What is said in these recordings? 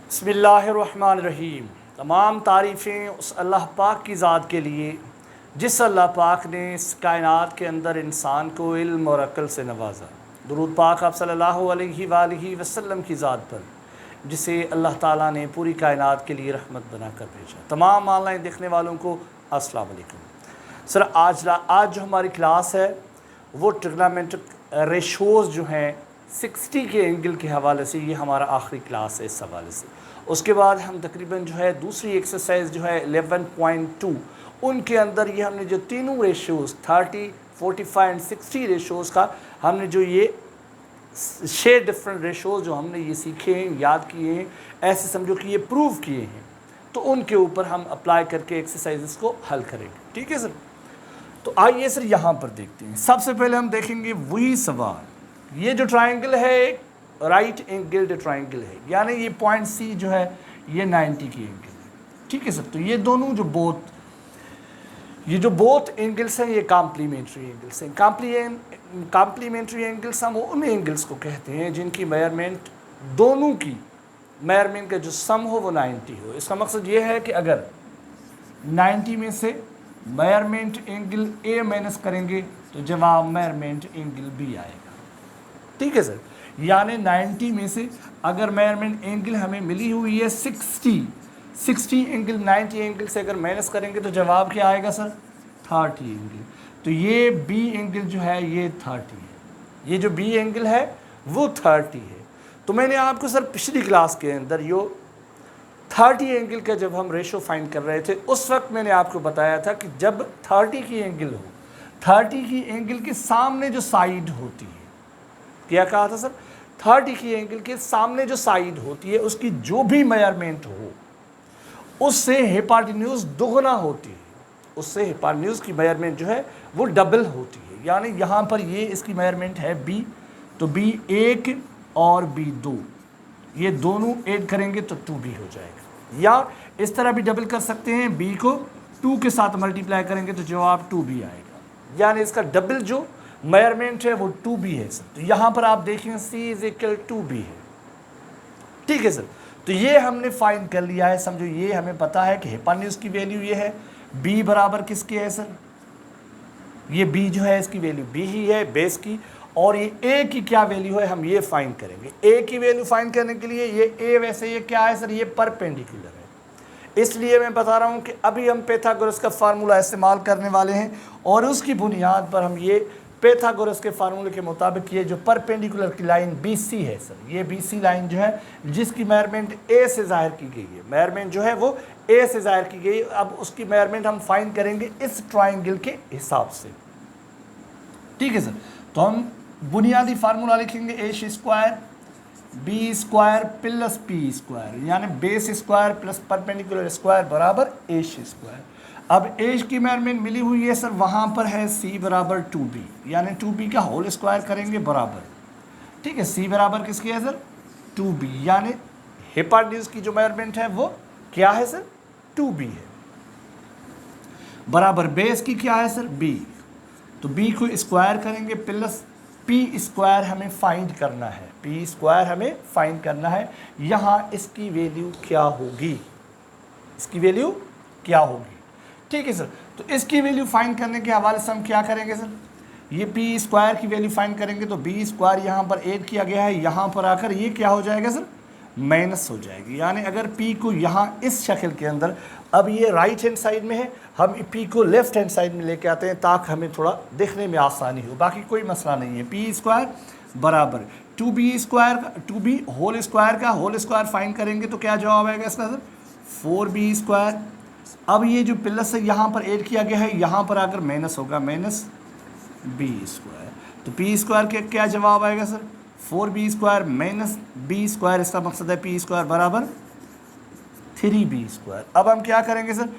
बिस्मिल्लाहिर्रहमानिर्रहीम। तमाम तारीफ़ें उस अल्लाह पाक की ज़ात के लिए जिस अल्लाह पाक ने इस कायनात के अंदर इंसान को इल्म और अक़ल से नवाजा। दुरूद पाक आप सल्लल्लाहु अलैहि वसल्लम की ज़ात पर जिसे अल्लाह ताला ने पूरी कायनात के लिए रहमत बना कर भेजा। तमाम ऑनलाइन देखने वालों को अस्सलाम वालेकुम। सर आज जो हमारी क्लास है वो ट्रिग्नोमेट्रिक रेशोज़ जो हैं 60 के एंगल के हवाले से, ये हमारा आखिरी क्लास है इस हवाले से। उसके बाद हम तकरीबन जो है दूसरी एक्सरसाइज जो है 11.2 उनके अंदर ये हमने जो तीनों रेशोज़ 30, 45 एंड 60 रेशोज़ का हमने जो ये 6 डिफरेंट रेशोज़ जो हमने ये सीखे हैं, याद किए हैं, ऐसे समझो कि ये प्रूव किए हैं, तो उनके ऊपर हम अप्लाई करके एक्सरसाइजेस को हल करेंगे। ठीक है सर। तो आइए सर यहाँ पर देखते हैं। सबसे पहले हम देखेंगे वही सवाल, ये जो ट्राइंगल है एक राइट एंगल्ड ट्राइंगल है, यानी ये पॉइंट सी जो है ये 90 की एंगल है। ठीक है सर। तो ये दोनों जो बोथ एंगल्स हैं ये कॉम्प्लीमेंट्री एंगल्स हैं। कॉम्प्लीमेंट्री एंगल्स हम उन एंगल्स को कहते हैं जिनकी मेजरमेंट, दोनों की मेजरमेंट का जो सम हो वो 90 हो। इसका मकसद ये है कि अगर 90 में से मेजरमेंट एंगल ए माइनस करेंगे तो जवाब मेजरमेंट एंगल बी आएगा। ठीक है सर। यानी 90 में से अगर मेजरमेंट एंगल हमें मिली हुई है 60 एंगल 90 एंगल से अगर माइनस करेंगे तो जवाब क्या आएगा सर? 30 एंगल। तो ये बी एंगल जो है ये 30 है, ये जो बी एंगल है वो 30 है। तो मैंने आपको सर पिछली क्लास के अंदर यो 30 एंगल का जब हम रेशो फाइंड कर रहे थे उस वक्त मैंने आपको बताया था कि जब 30 की एंगल हो, 30 की एंगल के सामने जो साइड होती है, क्या कहा था सर? 30 की एंगल के सामने जो साइड होती है उसकी जो भी मेजरमेंट हो उससे हिपोटेन्यूज दुगना होती है, उससे हिपोटेन्यूज की मेजरमेंट जो है वो डबल होती है। यानी यहाँ पर ये इसकी मेजरमेंट है बी, तो बी 1 और बी 2, ये दोनों ऐड करेंगे तो 2b हो जाएगा। या इस तरह भी डबल कर सकते हैं, b को 2 के साथ मल्टीप्लाई करेंगे तो जवाब 2b आएगा। यानी इसका डबल जो मेजरमेंट है वो 2b है सर। तो यहाँ पर आप देखें c इज इक्वल 2b है। ठीक है सर। तो ये हमने फाइंड कर लिया है। समझो ये हमें पता है कि हिपोटेन्यूज की वैल्यू ये है, b बराबर किसके है सर? ये b जो है इसकी वैल्यू b ही है बेस की, और ये a की क्या वैल्यू है हम ये फाइंड करेंगे। a की वैल्यू फाइंड करने के लिए ये a वैसे ये क्या है सर? ये परपेंडिकुलर है, इसलिए मैं बता रहा हूँ कि अभी हम पाइथागोरस का फार्मूला इस्तेमाल करने वाले हैं और उसकी बुनियाद पर हम ये पाइथागोरस के फार्मूले के मुताबिक ये जो परपेंडिकुलर की लाइन BC है सर, ये BC लाइन जो है जिसकी मेजरमेंट A से ज़ाहिर की गई है, मेजरमेंट जो है वो A से ज़ाहिर की गई। अब उसकी मेजरमेंट हम फाइंड करेंगे इस ट्राइंगल के हिसाब से। ठीक है सर। तो हम बुनियादी फार्मूला लिखेंगे a² b² प्लस p², यानी base square plus perpendicular square बराबर a²। अब a की मेजरमेंट मिली हुई है सर, वहाँ पर है c बराबर 2b, यानी 2b का होल स्क्वायर करेंगे बराबर। ठीक है। c बराबर किसकी है सर? 2b, यानी हिपोटेन्यूज की जो मेजरमेंट है वो क्या है सर? 2b है, बराबर बेस की क्या है सर? b। तो b को स्क्वायर करेंगे प्लस p² हमें फाइंड करना है, p² हमें फाइंड करना है। यहाँ इसकी वैल्यू क्या होगी? इसकी वैल्यू क्या होगी? ठीक है सर। तो इसकी वैल्यू फाइंड करने के हवाले से हम क्या करेंगे सर? ये p² की वैल्यू फाइंड करेंगे तो b² यहाँ पर ऐड किया गया है, यहाँ पर आकर ये क्या हो जाएगा सर? माइनस हो जाएगी। यानी अगर p को यहाँ इस शक्ल के अंदर, अब ये राइट हैंड साइड में है, हम p को लेफ्ट हैंड साइड में लेके आते हैं ताकि हमें थोड़ा देखने में आसानी हो, बाकी कोई मसला नहीं है। p² बराबर 2b होल स्क्वायर का होल स्क्वायर फाइंड करेंगे तो क्या जवाब आएगा इसका सर? 4b²। अब ये जो प्लस है यहाँ पर ऐड किया गया है, यहाँ पर आकर माइनस होगा, माइनस b²। तो p² के क्या जवाब आएगा सर? 4b² minus b²। इसका मकसद है p² बराबर 3b²। अब हम क्या करेंगे सर?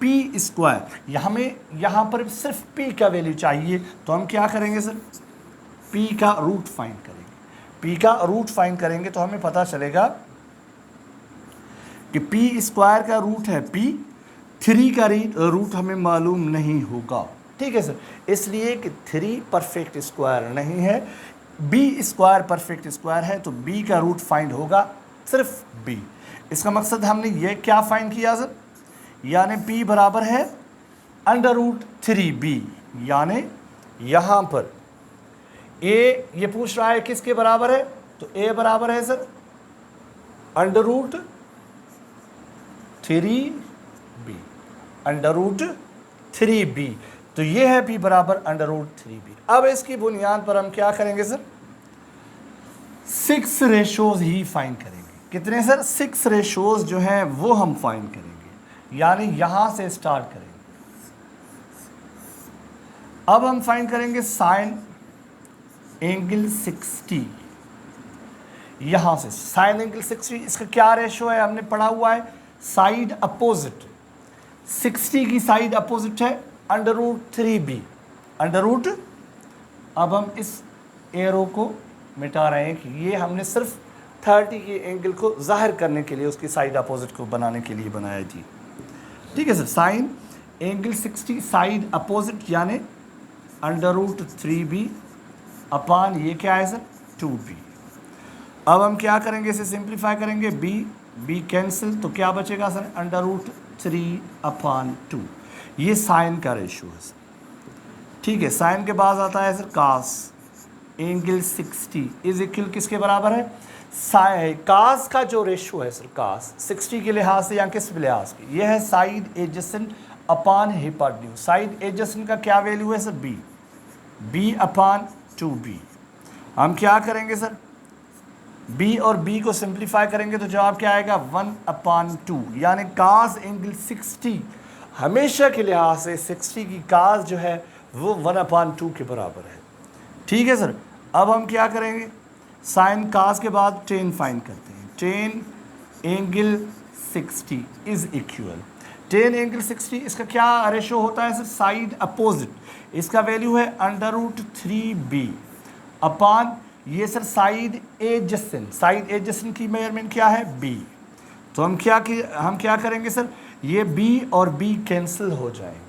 p², हमें यहाँ पर सिर्फ p का वैल्यू चाहिए, तो हम क्या करेंगे सर? p का रूट फाइंड करेंगे। p का रूट फाइंड करेंगे तो हमें पता चलेगा कि p² का रूट है p, 3 का रूट हमें मालूम नहीं होगा। ठीक है सर। इसलिए कि 3 परफेक्ट स्क्वायर नहीं है, b² परफेक्ट स्क्वायर है, तो b का रूट फाइंड होगा सिर्फ b। इसका मकसद हमने ये क्या फाइंड किया सर, यानी P बराबर है √3B, यानी यहाँ पर A ये पूछ रहा है किसके बराबर है, तो A बराबर है सर √3B, √3B, तो ये है P बराबर √3B। अब इसकी बुनियाद पर हम क्या करेंगे सर, 6 रेशोज ही फाइंड करेंगे। कितने सर, 6 रेशोज जो हैं वो हम फाइंड करेंगे, यानी यहां से स्टार्ट करेंगे। अब हम फाइंड करेंगे साइन एंगल 60, यहां से साइन एंगल 60, इसका क्या रेशो है हमने पढ़ा हुआ है, साइड अपोजिट, 60 की साइड अपोजिट है √3B, अब हम इस एरो को मिटा रहे हैं कि ये हमने सिर्फ 30 के एंगल को जाहिर करने के लिए, उसकी साइड अपोजिट को बनाने के लिए बनाया जी। ठीक है sir, sign angle 60 side opposite यानी √3B अपान ये क्या है सर 2B। अब हम क्या करेंगे, इसे सिंप्लीफाई करेंगे, B कैंसिल, तो क्या बचेगा सर √3/2, ये साइन का रेशो है सर। ठीक है, साइन के बाद आता है sir cos angle 60 is equal किसके बराबर है, कास का जो रेशो है सर, कास 60 के लिहाज से या किस लिहाज से, ये है साइड एडजेसेंट अपान हिपोटेन्यूज। साइड एडजेसेंट का क्या वैल्यू है सर B/2B। हम क्या करेंगे सर, B और B को सिंप्लीफाई करेंगे तो जवाब क्या आएगा 1/2, यानी कास एंगल 60 हमेशा के लिहाज से 60 की कास जो है वो 1/2 के बराबर है। ठीक है सर, अब हम क्या करेंगे, साइन कास के बाद टेन फाइंड करते हैं, ten angle 60 is equal, ten angle 60 इसका क्या रेशो होता है सर, साइड अपोजिट, इसका वैल्यू है √3B अपान ये sir side adjacent, side adjacent की मेजरमेंट क्या है B, तो हम क्या करेंगे सर, ये B और B कैंसिल हो जाएंगे,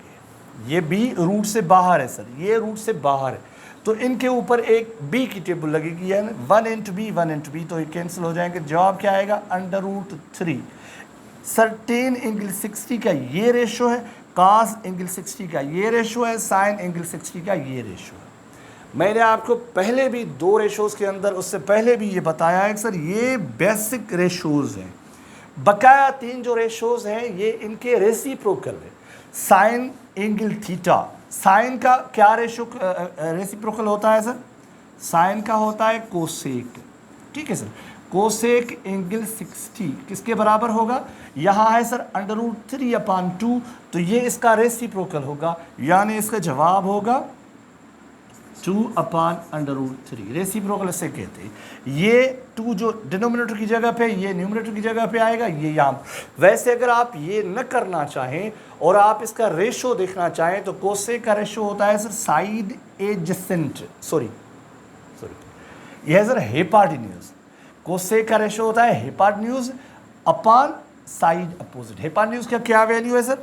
ये B रूट से बाहर है सर, ये रूट से बाहर है, तो इनके ऊपर एक B की टेबल लगेगी, यानी 1 × B 1 × B, तो ये कैंसिल हो जाएंगे, जवाब क्या आएगा √3। सर टेन एंगल 60 का ये रेशो है, कास एंगल 60 का ये रेशो है, साइन एंगल 60 का ये रेशो है। मैंने आपको पहले भी 2 रेशोज़ के अंदर, उससे पहले भी ये बताया है कि सर ये बेसिक रेशोज़ हैं, बकाया 3 जो रेशोज़ हैं ये इनके रेसिप्रोकल है। साइन एंगल थीटा, साइन का क्या रेसिप्रोकल होता है सर, साइन का होता है कोसेक। ठीक है सर, कोसेक एंगल 60 किसके बराबर होगा, यहाँ है सर √3/2, तो ये इसका रेसिप्रोकल होगा, यानी इसका जवाब होगा 2/√3। रेसिप्रोकल से कहते हैं, ये 2 जो डिनोमिनेटर की जगह पे, ये न्यूमरेटर की जगह पे आएगा, ये यहाँ। वैसे अगर आप ये न करना चाहें और आप इसका रेशो देखना चाहें तो कोसेक का रेशो होता है सर साइड एडजेसेंट, सॉरी यह है सर हिपोटेन्यूज, कोसेक का रेशो होता है हिपोटेन्यूज अपान साइड अपोजिट। हिपोटेन्यूज का क्या वैल्यू है सर,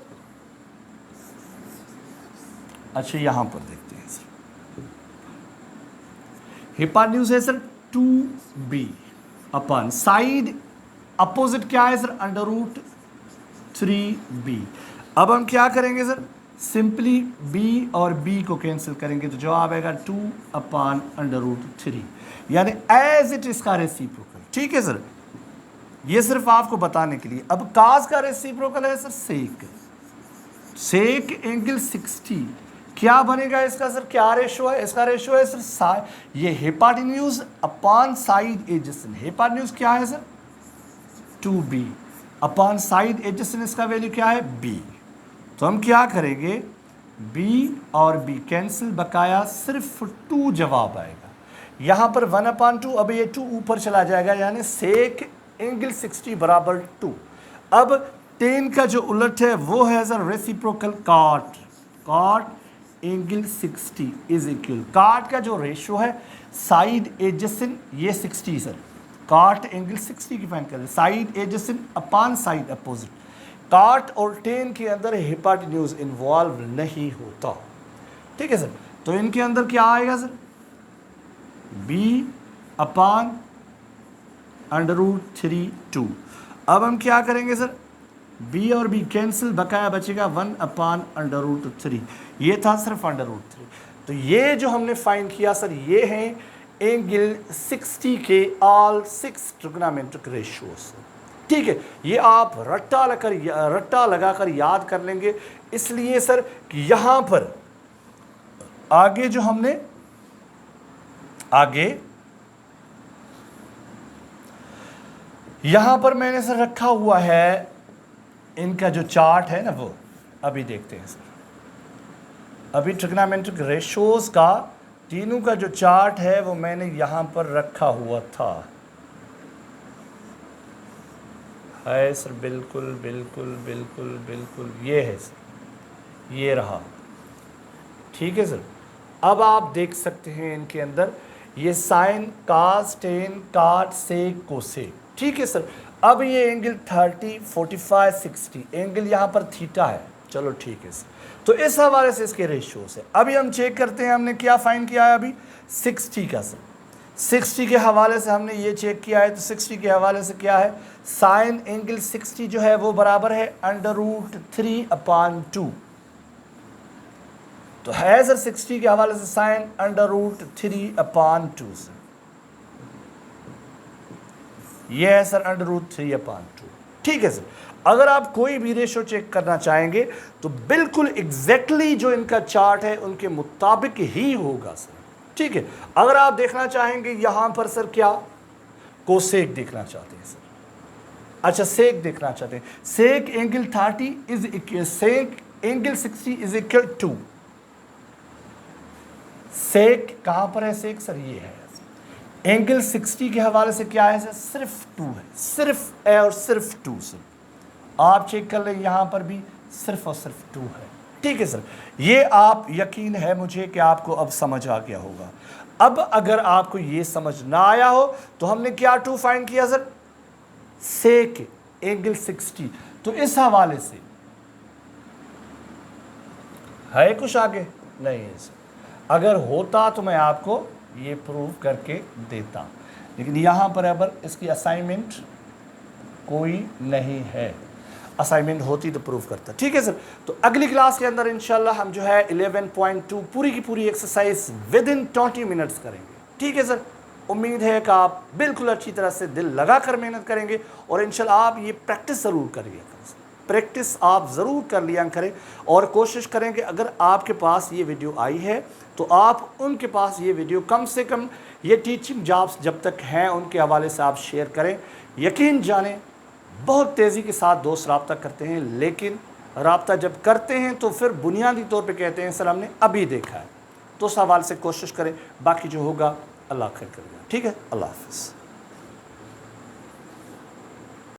अच्छा यहाँ पर देखते हैं सर, हिपोटेन्यूज है सर 2B अपान साइड अपोजिट क्या है सर √3B। अब हम क्या करेंगे सर, सिंपली B और B को कैंसिल करेंगे तो जवाब आएगा 2/√3, यानी एज इट इसका रेसिप्रोकल। ठीक है सर, ये सिर्फ आपको बताने के लिए। अब कास का रेसिप्रोकल है सर सेक एंगल 60, क्या बनेगा इसका सर, क्या रेशो है, इसका रेशो है सर ये हिपोटेन्यूज अपान साइड एडजेसेंट। हिपोटेन्यूज क्या है सर 2B अपान साइड एडजेसेंट, इसका वैल्यू क्या है B। तो हम क्या करेंगे, B और B कैंसिल, बकाया सिर्फ 2 जवाब आएगा। यहाँ पर 1/2, अब ये 2 ऊपर चला जाएगा, यानी सेक एंगल 60 बराबर 2। अब 10 का जो उलट है वो है sir reciprocal cot angle 60 is equal, काट का जो रेशो है साइड एडजेसेंट, ये 60 सर, काट एंगल 60 की फाइंड करें, साइड एडजेसेंट अपान साइड अपोजिट। काट और 10 के अंदर हिपोटेन्यूज इन्वॉल्व नहीं होता। ठीक है सर, तो इनके अंदर क्या आएगा सर B/√3 2। अब हम क्या करेंगे सर, b और b कैंसिल, बकाया बचेगा 1/√3। ये था सिर्फ √3। तो ये जो हमने फाइंड किया सर, ये है एंगल 60 के ऑल 6 ट्रिग्नोमेट्रिक रेशियोज। ठीक है, ये आप रट्टा लगाकर याद कर लेंगे, इसलिए सर कि यहाँ पर आगे जो हमने यहाँ पर मैंने सर रखा हुआ है इनका जो चार्ट है ना, वो अभी देखते हैं सर। अभी ट्रिग्नोमेट्रिक रेशियोज का तीनों का जो चार्ट है वो मैंने यहाँ पर रखा हुआ था। है सर, बिल्कुल बिल्कुल बिल्कुल बिल्कुल ये है सर, ये रहा। ठीक है सर, अब आप देख सकते हैं इनके अंदर ये साइन, कास, टेन, काट, सेक, कोसेक। ठीक है सर, अब ये एंगल 30, 45, 60 एंगल यहाँ पर थीटा है। चलो ठीक है सर, तो इस हवाले से इसके रेशियोज है। अभी हम चेक करते हैं हमने क्या फाइंड किया है अभी 60 का सर। 60 के हवाले से हमने ये चेक किया है, तो 60 के हवाले से क्या है, साइन एंगल 60 जो है वो बराबर है √3/2। तो है सर 60 के हवाले से साइन √3/2 से, ये है सर √3/2। ठीक है सर, अगर आप कोई भी रेशो चेक करना चाहेंगे तो बिल्कुल एग्जैक्टली जो इनका चार्ट है उनके मुताबिक ही होगा सर। ठीक है, अगर आप देखना चाहेंगे यहां पर सर क्या कोसेक देखना चाहते हैं सर, अच्छा सेक देखना चाहते हैं, sec angle 30 is equal, sec angle 60 is equal to, sec कहां पर है सेक सर, ये है एंगल 60 के हवाले से क्या है सर, सिर्फ 2 है, सिर्फ ए और सिर्फ 2 सर। आप चेक कर लें यहां पर भी सिर्फ और सिर्फ 2 है। ठीक है सर, ये आप यकीन है मुझे कि आपको अब समझ आ गया होगा। अब अगर आपको ये समझ ना आया हो तो हमने क्या 2 फाइंड किया सर, सेक एंगल 60। तो इस हवाले से है कुछ आगे नहीं है सर, अगर होता तो मैं आपको ये प्रूव करके देता, लेकिन यहाँ पर अब इसकी असाइनमेंट कोई नहीं है, असाइनमेंट होती तो प्रूव करता। ठीक है सर, तो अगली क्लास के अंदर इंशाल्लाह हम जो है 11.2 पूरी की पूरी एक्सरसाइज विद इन 20 मिनट्स करेंगे। ठीक है सर, उम्मीद है कि आप बिल्कुल अच्छी तरह से दिल लगाकर मेहनत करेंगे और इंशाल्लाह आप ये प्रैक्टिस ज़रूर करिए, प्रैक्टिस आप ज़रूर कर लिया करें और कोशिश करें कि अगर आपके पास ये वीडियो आई है तो आप उनके पास ये वीडियो कम से कम ये टीचिंग जॉब्स जब तक हैं उनके हवाले से आप शेयर करें। यकीन जानें बहुत तेज़ी के साथ दोस्त रब्ता करते हैं, लेकिन रब्ता जब करते हैं तो फिर बुनियादी तौर पे कहते हैं सर हमने अभी देखा है, तो उस हवाले से कोशिश करें, बाकी जो होगा अल्लाह खैर करेगा। ठीक है, अल्लाह हाफ़िज़।